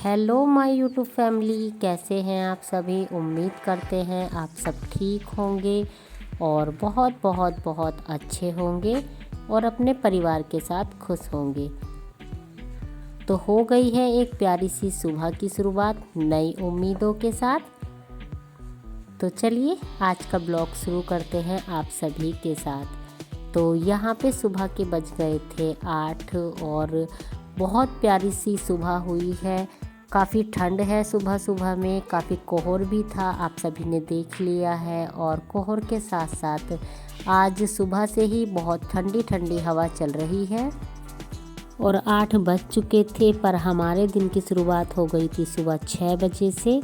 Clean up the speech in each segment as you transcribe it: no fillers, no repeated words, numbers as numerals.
Hello my YouTube family, कैसे हैं आप सभी। उम्मीद करते हैं आप सब ठीक होंगे और बहुत बहुत बहुत अच्छे होंगे और अपने परिवार के साथ खुश होंगे। तो हो गई है एक प्यारी सी सुबह की शुरुआत नई उम्मीदों के साथ। तो चलिए आज का ब्लॉग शुरू करते हैं आप सभी के साथ। तो यहाँ पे सुबह के बज गए थे 8 और बहुत प्यारी सी सुबह हुई है। काफ़ी ठंड है, सुबह सुबह में काफ़ी कोहर भी था, आप सभी ने देख लिया है। और कोहर के साथ साथ आज सुबह से ही बहुत ठंडी ठंडी हवा चल रही है और 8 बज चुके थे, पर हमारे दिन की शुरुआत हो गई थी सुबह 6 बजे से।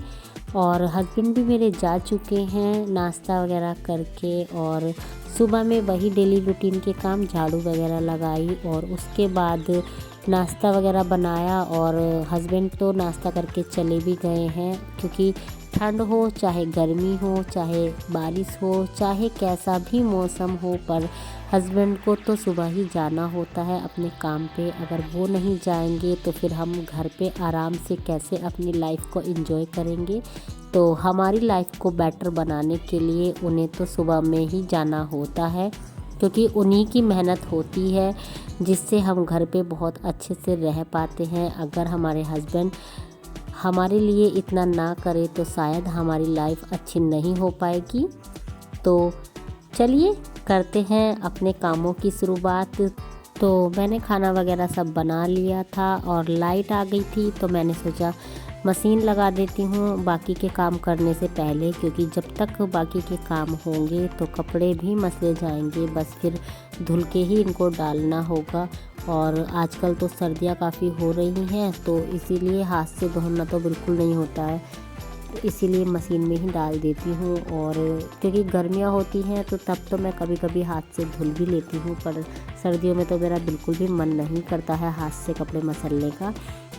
और हस्बैंड भी मेरे जा चुके हैं नाश्ता वगैरह करके, और सुबह में वही डेली रूटीन के काम, झाड़ू वगैरह लगाई और उसके बाद नाश्ता वगैरह बनाया। और हस्बैंड तो नाश्ता करके चले भी गए हैं, क्योंकि ठंड हो चाहे गर्मी हो चाहे बारिश हो चाहे कैसा भी मौसम हो, पर हस्बैंड को तो सुबह ही जाना होता है अपने काम पे। अगर वो नहीं जाएंगे तो फिर हम घर पे आराम से कैसे अपनी लाइफ को एंजॉय करेंगे। तो हमारी लाइफ को बेटर बनाने के लिए उन्हें तो सुबह में ही जाना होता है, क्योंकि उन्हीं की मेहनत होती है जिससे हम घर पे बहुत अच्छे से रह पाते हैं। अगर हमारे हस्बैंड हमारे लिए इतना ना करे तो शायद हमारी लाइफ अच्छी नहीं हो पाएगी। तो चलिए करते हैं अपने कामों की शुरुआत। तो मैंने खाना वगैरह सब बना लिया था और लाइट आ गई थी, तो मैंने सोचा मशीन लगा देती हूँ बाकी के काम करने से पहले, क्योंकि जब तक बाकी के काम होंगे तो कपड़े भी मसले जाएंगे, बस फिर धुल के ही इनको डालना होगा। और आजकल तो सर्दियाँ काफ़ी हो रही हैं, तो इसीलिए हाथ से धोना तो बिल्कुल नहीं होता है, इसीलिए मशीन में ही डाल देती हूँ। और क्योंकि गर्मियाँ होती हैं तो तब तो मैं कभी कभी हाथ से धुल भी लेती हूँ, पर सर्दियों में तो मेरा बिल्कुल भी मन नहीं करता है हाथ से कपड़े मसलने का।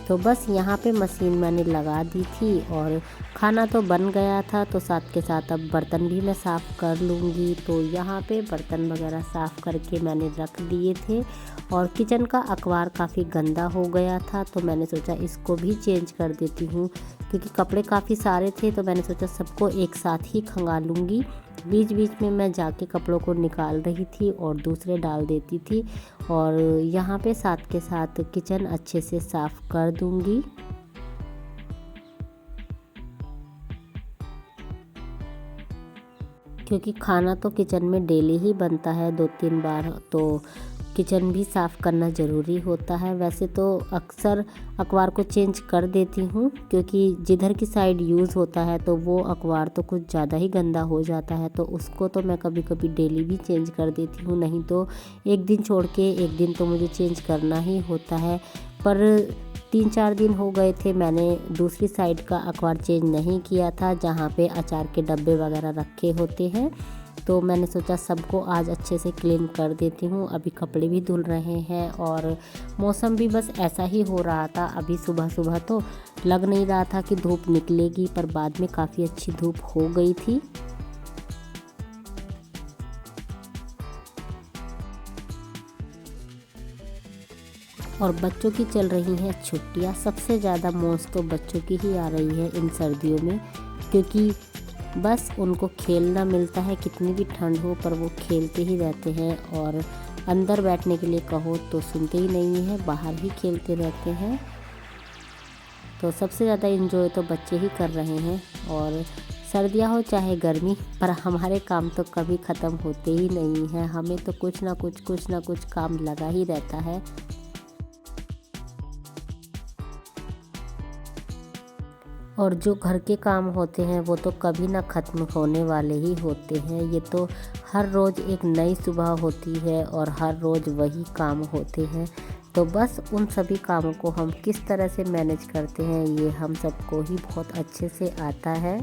तो बस यहाँ पे मशीन मैंने लगा दी थी और खाना तो बन गया था, तो साथ के साथ अब बर्तन भी मैं साफ़ कर लूँगी। तो यहाँ पे बर्तन वगैरह साफ़ करके मैंने रख दिए थे और किचन का अखबार काफ़ी गंदा हो गया था, तो मैंने सोचा इसको भी चेंज कर देती हूँ, क्योंकि कपड़े काफ़ी सारे थे। तो मैंने सोचा सबको एक साथ ही खंगाल लूँगी। बीच बीच में मैं जाके कपड़ों को निकाल रही थी और दूसरे डाल देती थी, और यहाँ पे साथ के साथ किचन अच्छे से साफ़ कर दूँगी। क्योंकि खाना तो किचन में डेली ही बनता है 2-3 बार, तो किचन भी साफ़ करना ज़रूरी होता है। वैसे तो अक्सर अखबार को चेंज कर देती हूँ, क्योंकि जिधर की साइड यूज़ होता है तो वो अखबार तो कुछ ज़्यादा ही गंदा हो जाता है, तो उसको तो मैं कभी कभी डेली भी चेंज कर देती हूँ, नहीं तो एक दिन छोड़ के एक दिन तो मुझे चेंज करना ही होता है। पर 3-4 दिन हो गए थे मैंने दूसरी साइड का अखबार चेंज नहीं किया था, जहाँ पे अचार के डब्बे वगैरह रखे होते हैं। तो मैंने सोचा सबको आज अच्छे से क्लीन कर देती हूँ। अभी कपड़े भी धुल रहे हैं और मौसम भी बस ऐसा ही हो रहा था। अभी सुबह सुबह तो लग नहीं रहा था कि धूप निकलेगी, पर बाद में काफ़ी अच्छी धूप हो गई थी। और बच्चों की चल रही हैं छुट्टियाँ। सबसे ज़्यादा मौज तो बच्चों की ही आ रही है इन सर्दियों में, क्योंकि बस उनको खेलना मिलता है, कितनी भी ठंड हो पर वो खेलते ही रहते हैं। और अंदर बैठने के लिए कहो तो सुनते ही नहीं है, बाहर ही खेलते रहते हैं। तो सबसे ज़्यादा एंजॉय तो बच्चे ही कर रहे हैं। और सर्दियाँ हो चाहे गर्मी, पर हमारे काम तो कभी ख़त्म होते ही नहीं हैं। हमें तो कुछ ना कुछ काम लगा ही रहता है। और जो घर के काम होते हैं वो तो कभी ना ख़त्म होने वाले ही होते हैं। ये तो हर रोज़ एक नई सुबह होती है और हर रोज़ वही काम होते हैं। तो बस उन सभी कामों को हम किस तरह से मैनेज करते हैं ये हम सबको ही बहुत अच्छे से आता है।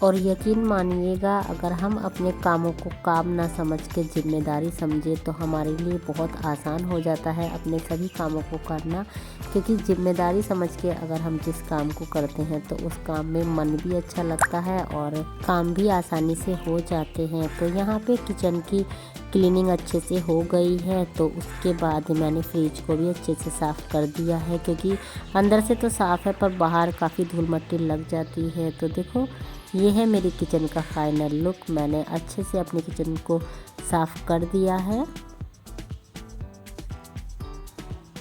और यकीन मानिएगा, अगर हम अपने कामों को काम ना समझ के जिम्मेदारी समझे तो हमारे लिए बहुत आसान हो जाता है अपने सभी कामों को करना। क्योंकि जिम्मेदारी समझ के अगर हम जिस काम को करते हैं तो उस काम में मन भी अच्छा लगता है और काम भी आसानी से हो जाते हैं। तो यहाँ पे किचन की क्लीनिंग अच्छे से हो गई है, तो उसके बाद मैंने फ्रिज को भी अच्छे से साफ़ कर दिया है। क्योंकि अंदर से तो साफ़ है पर बाहर काफ़ी धूल मट्टी लग जाती है। तो देखो, ये है मेरी किचन का फाइनल लुक। मैंने अच्छे से अपनी किचन को साफ़ कर दिया है।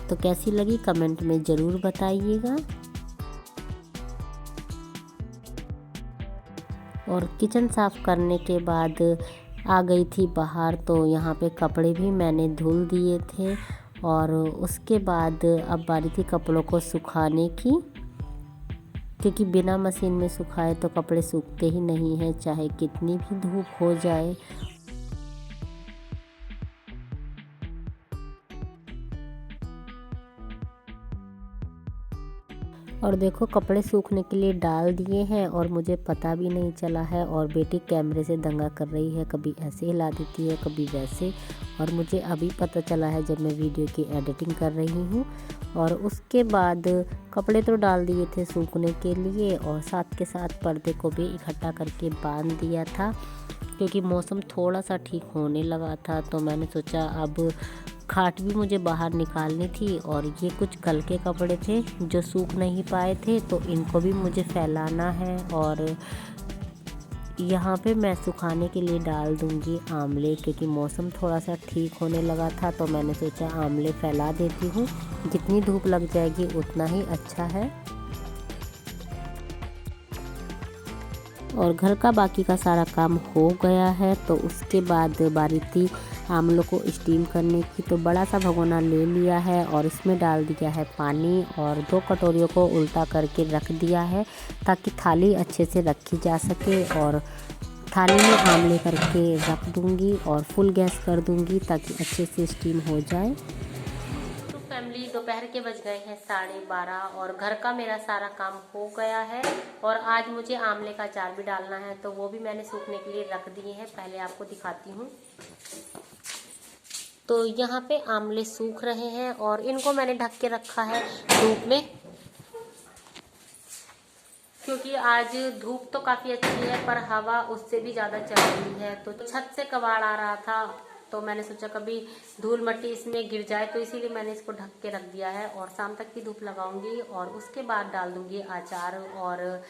तो कैसी लगी कमेंट में ज़रूर बताइएगा। और किचन साफ़ करने के बाद आ गई थी बाहर, तो यहाँ पे कपड़े भी मैंने धुल दिए थे। और उसके बाद अब बारी थी कपड़ों को सुखाने की, क्योंकि बिना मशीन में सुखाए तो कपड़े सूखते ही नहीं हैं, चाहे कितनी भी धूप हो जाए। और देखो, कपड़े सूखने के लिए डाल दिए हैं और मुझे पता भी नहीं चला है। और बेटी कैमरे से दंगा कर रही है, कभी ऐसे हिला देती है कभी वैसे। और मुझे अभी पता चला है जब मैं वीडियो की एडिटिंग कर रही हूँ। और उसके बाद कपड़े तो डाल दिए थे सूखने के लिए और साथ के साथ पर्दे को भी इकट्ठा करके बांध दिया था। क्योंकि मौसम थोड़ा सा ठीक होने लगा था, तो मैंने सोचा अब खाट भी मुझे बाहर निकालनी थी। और ये कुछ कल के कपड़े थे जो सूख नहीं पाए थे, तो इनको भी मुझे फैलाना है। और यहाँ पे मैं सुखाने के लिए डाल दूँगी आंवले, क्योंकि मौसम थोड़ा सा ठीक होने लगा था, तो मैंने सोचा आंवले फैला देती हूँ। जितनी धूप लग जाएगी उतना ही अच्छा है। और घर का बाकी का सारा काम हो गया है, तो उसके बाद बारी थी आमलों को स्टीम करने की। तो बड़ा सा भगोना ले लिया है और इसमें डाल दिया है पानी और 2 कटोरियों को उल्टा करके रख दिया है, ताकि थाली अच्छे से रखी जा सके। और थाली में आमले करके रख दूंगी और फुल गैस कर दूंगी ताकि अच्छे से स्टीम हो जाए। तो फैमिली, दोपहर के बज गए हैं 12:30 और घर का मेरा सारा काम हो गया है। और आज मुझे आमले का अचार भी डालना है, तो वो भी मैंने सूखने के लिए रख दिए हैं। पहले आपको दिखाती हूँ। तो यहाँ पे आमले सूख रहे हैं और इनको मैंने ढक के रखा है धूप में, क्योंकि आज धूप तो काफ़ी अच्छी है पर हवा उससे भी ज़्यादा चल रही है। तो छत से कबाड़ आ रहा था, तो मैंने सोचा कभी धूल मट्टी इसमें गिर जाए, तो इसीलिए मैंने इसको ढक के रख दिया है। और शाम तक की धूप लगाऊंगी और उसके बाद डाल दूंगी अचार। और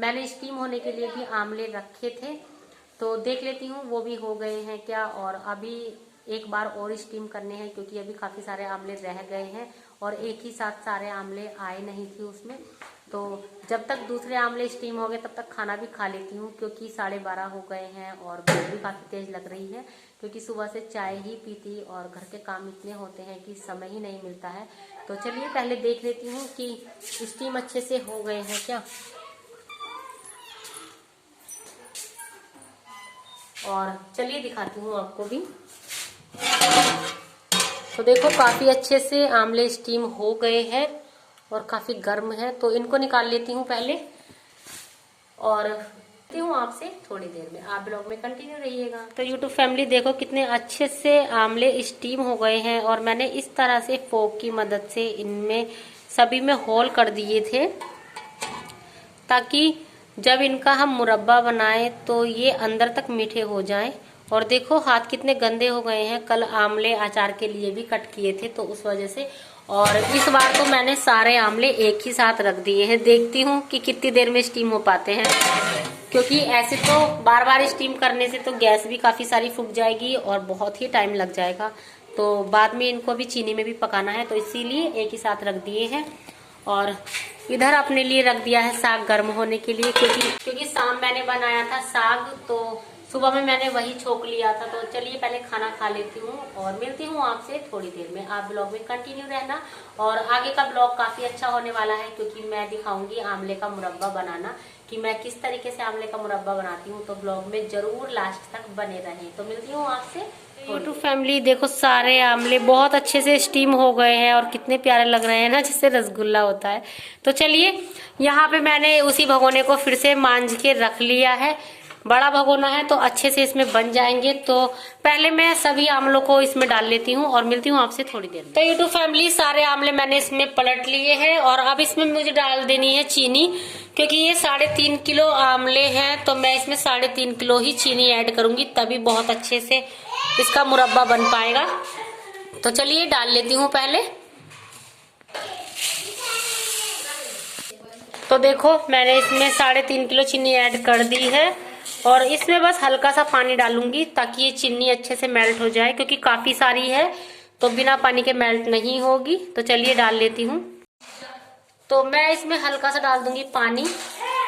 मैंने स्टीम होने के लिए भी आमले रखे थे, तो देख लेती हूँ वो भी हो गए हैं क्या। और अभी एक बार और स्टीम करने हैं, क्योंकि अभी काफ़ी सारे आमले रह गए हैं और एक ही साथ सारे आमले आए नहीं थे उसमें। तो जब तक दूसरे आमले स्टीम हो गए तब तक खाना भी खा लेती हूँ, क्योंकि 12:30 हो गए हैं और भूख भी काफ़ी तेज़ लग रही है। क्योंकि सुबह से चाय ही पीती और घर के काम इतने होते हैं कि समय ही नहीं मिलता है। तो चलिए पहले देख लेती हूँ कि स्टीम अच्छे से हो गए हैं क्या। और चलिए दिखाती हूँ आपको भी। तो देखो, काफ़ी अच्छे से आमले स्टीम हो गए हैं और काफ़ी गर्म है, तो इनको निकाल लेती हूँ पहले और मिलती हूँ आपसे थोड़ी देर में। आप ब्लॉग में कंटिन्यू रहिएगा। तो यूट्यूब फैमिली, देखो कितने अच्छे से आमले स्टीम हो गए हैं। और मैंने इस तरह से फोक की मदद से इनमें सभी में होल कर दिए थे, ताकि जब इनका हम मुरब्बा बनाएं तो ये अंदर तक मीठे हो जाएं। और देखो हाथ कितने गंदे हो गए हैं, कल आमले अचार के लिए भी कट किए थे तो उस वजह से। और इस बार तो मैंने सारे आमले एक ही साथ रख दिए हैं। देखती हूँ कि कितनी देर में स्टीम हो पाते हैं, क्योंकि ऐसे तो बार बार स्टीम करने से तो गैस भी काफ़ी सारी फूक जाएगी और बहुत ही टाइम लग जाएगा। तो बाद में इनको भी चीनी में भी पकाना है, तो इसीलिए एक ही साथ रख दिए हैं। और इधर अपने लिए रख दिया है साग गर्म होने के लिए, क्योंकि शाम मैंने बनाया था साग, तो सुबह में मैंने वही छोक लिया था। तो चलिए पहले खाना खा लेती हूँ और मिलती हूँ आपसे थोड़ी देर में। आप ब्लॉग में कंटिन्यू रहना और आगे का ब्लॉग काफी अच्छा होने वाला है, क्योंकि मैं दिखाऊंगी आंवले का मुरब्बा बनाना, कि मैं किस तरीके से आंवले का मुरब्बा बनाती हूँ। तो ब्लॉग में जरूर लास्ट तक बने रहें। तो मिलती हूँ आपसे। यूट्यूब फैमिली देखो, सारे आंवले बहुत अच्छे से स्टीम हो गए हैं और कितने प्यारे लग रहे हैं ना, जैसे रसगुल्ला होता है। तो चलिए, यहाँ पे मैंने उसी भगोने को फिर से मांझ के रख लिया है। बड़ा भगोना है तो अच्छे से इसमें बन जाएंगे। तो पहले मैं सभी आंवलों को इसमें डाल लेती हूँ और मिलती हूँ आपसे थोड़ी देर में। तो यूट्यूब फैमिली, सारे आंवले मैंने इसमें पलट लिए हैं और अब इसमें मुझे डाल देनी है चीनी, क्योंकि ये 3.5 किलो आंवले हैं। तो मैं इसमें 3.5 किलो ही चीनी ऐड करूंगी, तभी बहुत अच्छे से इसका मुरब्बा बन पाएगा। तो चलिए डाल लेती हूँ पहले। तो देखो, मैंने इसमें 3.5 किलो चीनी ऐड कर दी है और इसमें बस हल्का सा पानी डालूंगी ताकि ये चीनी अच्छे से मेल्ट हो जाए, क्योंकि काफी सारी है तो बिना पानी के मेल्ट नहीं होगी। तो चलिए डाल लेती हूँ। तो मैं इसमें हल्का सा डाल दूंगी पानी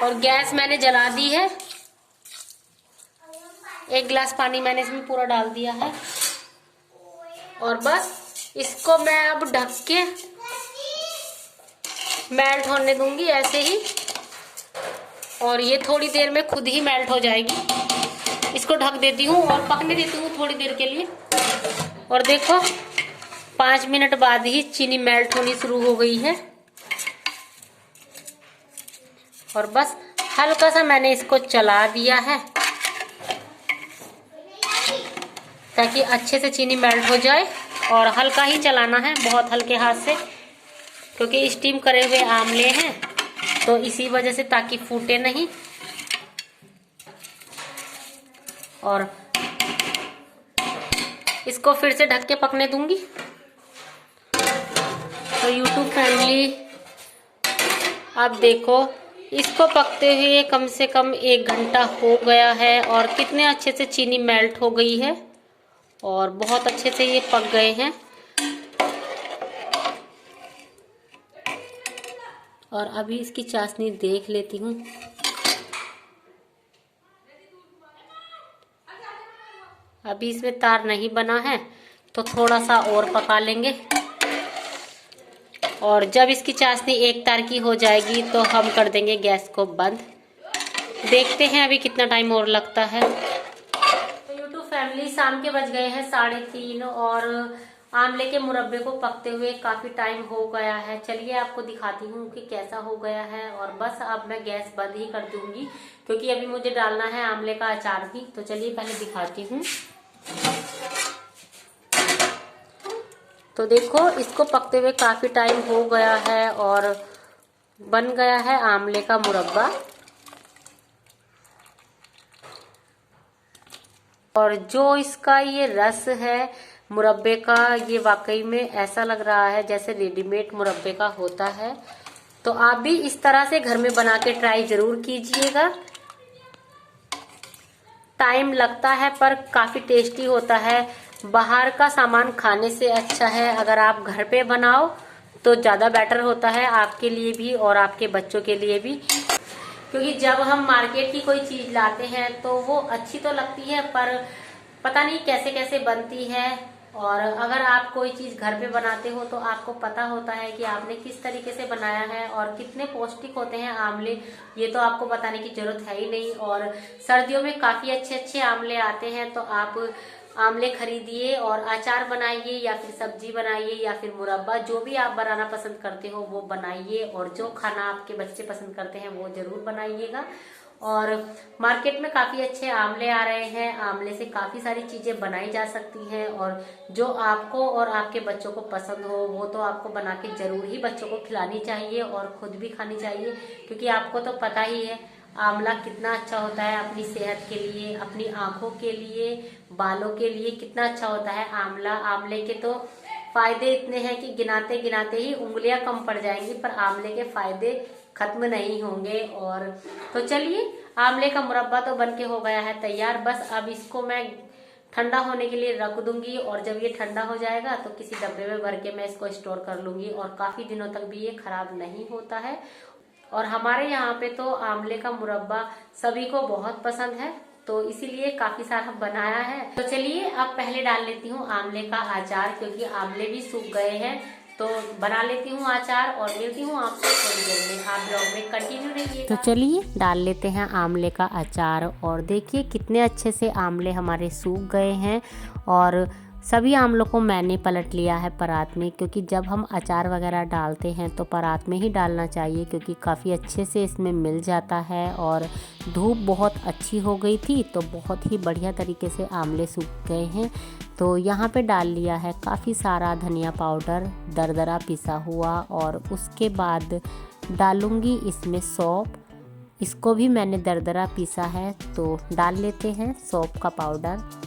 और गैस मैंने जला दी है। 1 गिलास पानी मैंने इसमें पूरा डाल दिया है और बस इसको मैं अब ढक के मेल्ट होने दूंगी ऐसे ही, और ये थोड़ी देर में खुद ही मेल्ट हो जाएगी। इसको ढक देती हूँ और पकने देती हूँ थोड़ी देर के लिए। और देखो, 5 मिनट बाद ही चीनी मेल्ट होनी शुरू हो गई है और बस हल्का सा मैंने इसको चला दिया है ताकि अच्छे से चीनी मेल्ट हो जाए। और हल्का ही चलाना है, बहुत हल्के हाथ से, क्योंकि स्टीम करे हुए आंवले हैं तो इसी वजह से, ताकि फूटे नहीं। और इसको फिर से ढक के पकने दूंगी। तो यूट्यूब फैमिली, अब देखो, इसको पकते हुए कम से कम 1 घंटा हो गया है और कितने अच्छे से चीनी मेल्ट हो गई है और बहुत अच्छे से ये पक गए हैं। और अभी इसकी चाशनी देख लेती हूँ। अभी इसमें तार नहीं बना है तो थोड़ा सा और पका लेंगे और जब इसकी चाशनी 1 तार की हो जाएगी तो हम कर देंगे गैस को बंद। देखते हैं अभी कितना टाइम और लगता है। तो यूट्यूब फैमिली, शाम के बज गए हैं 3:30 और आंवले के मुरब्बे को पकते हुए काफी टाइम हो गया है। चलिए आपको दिखाती हूँ कि कैसा हो गया है। और बस अब मैं गैस बंद ही कर दूंगी, क्योंकि अभी मुझे डालना है आंवले का अचार भी। तो चलिए पहले दिखाती हूँ। तो देखो, इसको पकते हुए काफी टाइम हो गया है और बन गया है आंवले का मुरब्बा। और जो इसका ये रस है मुरब्बे का, ये वाकई में ऐसा लग रहा है जैसे रेडीमेड मुरब्बे का होता है। तो आप भी इस तरह से घर में बना के ट्राई जरूर कीजिएगा। टाइम लगता है पर काफी टेस्टी होता है। बाहर का सामान खाने से अच्छा है अगर आप घर पे बनाओ तो ज्यादा बेटर होता है, आपके लिए भी और आपके बच्चों के लिए भी। क्योंकि जब हम मार्केट की कोई चीज लाते हैं तो वो अच्छी तो लगती है पर पता नहीं कैसे कैसे बनती है। और अगर आप कोई चीज घर पे बनाते हो तो आपको पता होता है कि आपने किस तरीके से बनाया है और कितने पौष्टिक होते हैं आंवले, ये तो आपको बताने की जरूरत है ही नहीं। और सर्दियों में काफी अच्छे अच्छे आंवले आते हैं, तो आप आंवले खरीदिए और अचार बनाइए या फिर सब्जी बनाइए या फिर मुरब्बा, जो भी आप बनाना पसंद करते हो वो बनाइए। और जो खाना आपके बच्चे पसंद करते हैं वो जरूर बनाइएगा। और मार्केट में काफी अच्छे आंवले आ रहे हैं, आंवले से काफी सारी चीजें बनाई जा सकती हैं। और जो आपको और आपके बच्चों को पसंद हो वो तो आपको बना के जरूर ही बच्चों को खिलानी चाहिए और खुद भी खानी चाहिए, क्योंकि आपको तो पता ही है आंवला कितना अच्छा होता है अपनी सेहत के लिए, अपनी आंखों के लिए, बालों के लिए कितना अच्छा होता है आंवला। आंवले के तो फायदे इतने हैं कि गिनाते गिनाते ही उंगलियां कम पड़ जाएंगी, पर आंवले के फायदे खत्म नहीं होंगे। और तो चलिए, आंवले का मुरब्बा तो बनके हो गया है तैयार। बस अब इसको मैं ठंडा होने के लिए रख दूंगी और जब ये ठंडा हो जाएगा तो किसी डब्बे में भर के मैं इसको स्टोर कर लूंगी और काफी दिनों तक भी ये खराब नहीं होता है। और हमारे यहाँ पे तो आंवले का मुरब्बा सभी को बहुत पसंद है। तो इसीलिए काफ़ी सारा बनाया है। तो चलिए अब पहले डाल लेती हूँ आंवले का अचार, क्योंकि आंवले भी सूख गए हैं। तो बना लेती हूँ अचार और मिलती हूँ आपसे थोड़ी देर में। आप ब्लॉग में कंटिन्यू रहिएगा। तो चलिए डाल लेते हैं आंवले का अचार। और देखिए कितने अच्छे से आंवले हमारे सूख गए हैं। और सभी आंवलों को मैंने पलट लिया है परात में, क्योंकि जब हम अचार वगैरह डालते हैं तो परात में ही डालना चाहिए, क्योंकि काफ़ी अच्छे से इसमें मिल जाता है। और धूप बहुत अच्छी हो गई थी तो बहुत ही बढ़िया तरीके से आंवले सूख गए हैं। तो यहाँ पे डाल लिया है काफ़ी सारा धनिया पाउडर दरदरा पिसा हुआ। और उसके बाद डालूँगी इसमें सौंफ, इसको भी मैंने दरदरा पीसा है। तो डाल लेते हैं सौंफ का पाउडर।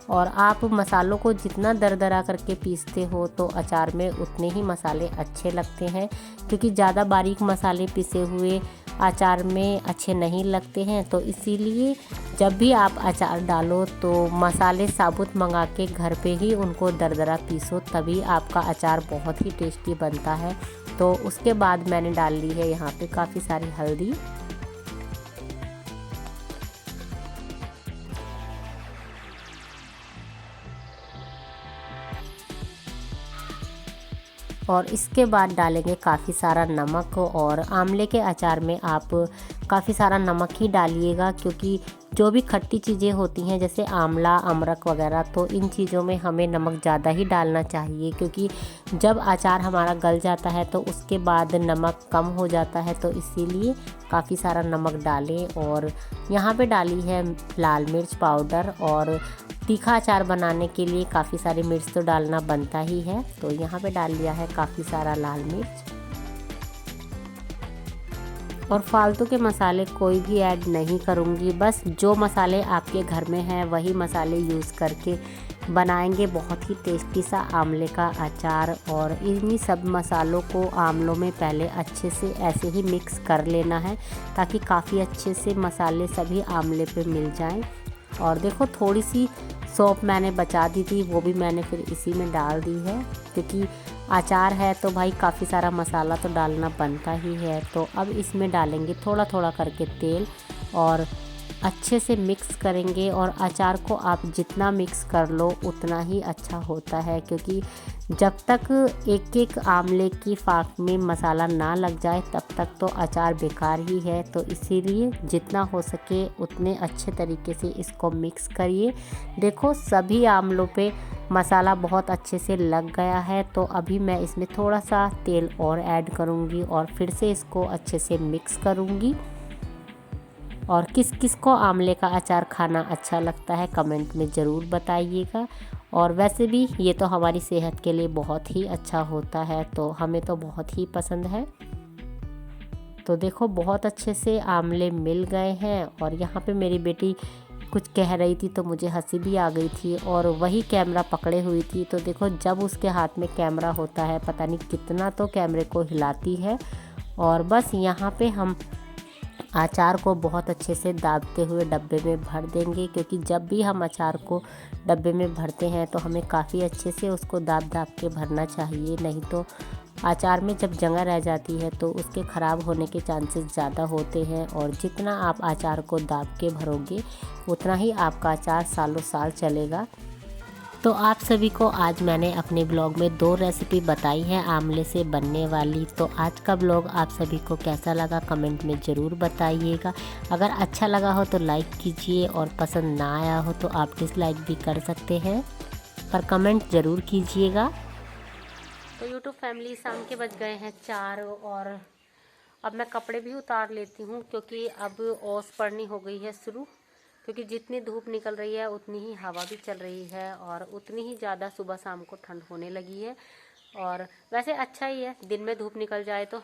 और आप मसालों को जितना दरदरा करके पीसते हो तो अचार में उतने ही मसाले अच्छे लगते हैं, क्योंकि ज़्यादा बारीक मसाले पिसे हुए अचार में अच्छे नहीं लगते हैं। तो इसीलिए जब भी आप अचार डालो तो मसाले साबुत मंगा के घर पे ही उनको दरदरा पीसो, तभी आपका अचार बहुत ही टेस्टी बनता है। तो उसके बाद मैंने डाल ली है यहाँ पे काफ़ी सारी हल्दी। और इसके बाद डालेंगे काफ़ी सारा नमक। और आंवले के अचार में आप काफ़ी सारा नमक ही डालिएगा, क्योंकि जो भी खट्टी चीज़ें होती हैं जैसे आंवला, अमरक वगैरह, तो इन चीज़ों में हमें नमक ज़्यादा ही डालना चाहिए, क्योंकि जब अचार हमारा गल जाता है तो उसके बाद नमक कम हो जाता है। तो इसीलिए काफ़ी सारा नमक डालें। और यहाँ पे डाली है लाल मिर्च पाउडर। और तीखा अचार बनाने के लिए काफ़ी सारी मिर्च तो डालना बनता ही है। तो यहाँ पे डाल लिया है काफ़ी सारा लाल मिर्च। और फालतू के मसाले कोई भी ऐड नहीं करूँगी, बस जो मसाले आपके घर में हैं वही मसाले यूज़ करके बनाएंगे बहुत ही टेस्टी सा आंवले का अचार। और इन्हीं सब मसालों को आंवलों में पहले अच्छे से ऐसे ही मिक्स कर लेना है, ताकि काफ़ी अच्छे से मसाले सभी आंवले पे मिल जाएं। और देखो थोड़ी सी सौंफ मैंने बचा दी थी, वो भी मैंने फिर इसी में डाल दी है, क्योंकि अचार है तो भाई काफ़ी सारा मसाला तो डालना बनता ही है। तो अब इसमें डालेंगे थोड़ा थोड़ा करके तेल और अच्छे से मिक्स करेंगे। और अचार को आप जितना मिक्स कर लो उतना ही अच्छा होता है, क्योंकि जब तक एक एक आंवले की फाक में मसाला ना लग जाए तब तक तो अचार बेकार ही है। तो इसीलिए जितना हो सके उतने अच्छे तरीके से इसको मिक्स करिए। देखो सभी आंवलों पे मसाला बहुत अच्छे से लग गया है। तो अभी मैं इसमें थोड़ा सा तेल और ऐड करूँगी और फिर से इसको अच्छे से मिक्स करूँगी। और किस किस को आंवले का अचार खाना अच्छा लगता है कमेंट में ज़रूर बताइएगा। और वैसे भी ये तो हमारी सेहत के लिए बहुत ही अच्छा होता है, तो हमें तो बहुत ही पसंद है। तो देखो बहुत अच्छे से आंवले मिल गए हैं। और यहाँ पे मेरी बेटी कुछ कह रही थी तो मुझे हंसी भी आ गई थी, और वही कैमरा पकड़े हुई थी। तो देखो जब उसके हाथ में कैमरा होता है पता नहीं कितना तो कैमरे को हिलाती है। और बस यहाँ पे हम अचार को बहुत अच्छे से दाबते हुए डब्बे में भर देंगे, क्योंकि जब भी हम अचार को डब्बे में भरते हैं तो हमें काफ़ी अच्छे से उसको दाब दाब के भरना चाहिए, नहीं तो अचार में जब जंग रह जाती है तो उसके ख़राब होने के चांसेस ज़्यादा होते हैं। और जितना आप अचार को दाब के भरोगे उतना ही आपका अचार सालों साल चलेगा। तो आप सभी को आज मैंने अपने ब्लॉग में 2 रेसिपी बताई हैं आंवले से बनने वाली। तो आज का ब्लॉग आप सभी को कैसा लगा कमेंट में ज़रूर बताइएगा। अगर अच्छा लगा हो तो लाइक कीजिए, और पसंद ना आया हो तो आप डिसलाइक भी कर सकते हैं, पर कमेंट ज़रूर कीजिएगा। तो यूट्यूब फैमिली शाम के बज गए हैं 4, और अब मैं कपड़े भी उतार लेती हूँ, क्योंकि अब ओस पड़नी हो गई है शुरू। क्योंकि जितनी धूप निकल रही है उतनी ही हवा भी चल रही है, और उतनी ही ज़्यादा सुबह शाम को ठंड होने लगी है। और वैसे अच्छा ही है, दिन में धूप निकल जाए तो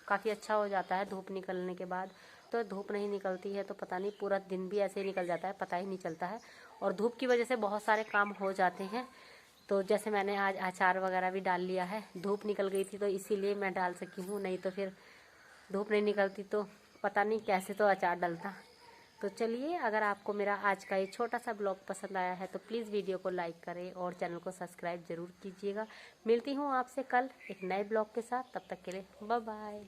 काफ़ी अच्छा हो जाता है। धूप निकलने के बाद तो धूप नहीं निकलती है तो पता नहीं पूरा दिन भी ऐसे ही निकल जाता है, पता ही नहीं चलता है। और धूप की वजह से बहुत सारे काम हो जाते हैं। तो जैसे मैंने आज अचार वगैरह भी डाल लिया है, धूप निकल गई थी तो इसीलिए मैं डाल सकी हूँ, नहीं तो फिर धूप नहीं निकलती तो पता नहीं कैसे तो अचार डलता। तो चलिए, अगर आपको मेरा आज का ये छोटा सा ब्लॉग पसंद आया है तो प्लीज़ वीडियो को लाइक करें और चैनल को सब्सक्राइब ज़रूर कीजिएगा। मिलती हूँ आपसे कल एक नए ब्लॉग के साथ, तब तक के लिए बाय बाय।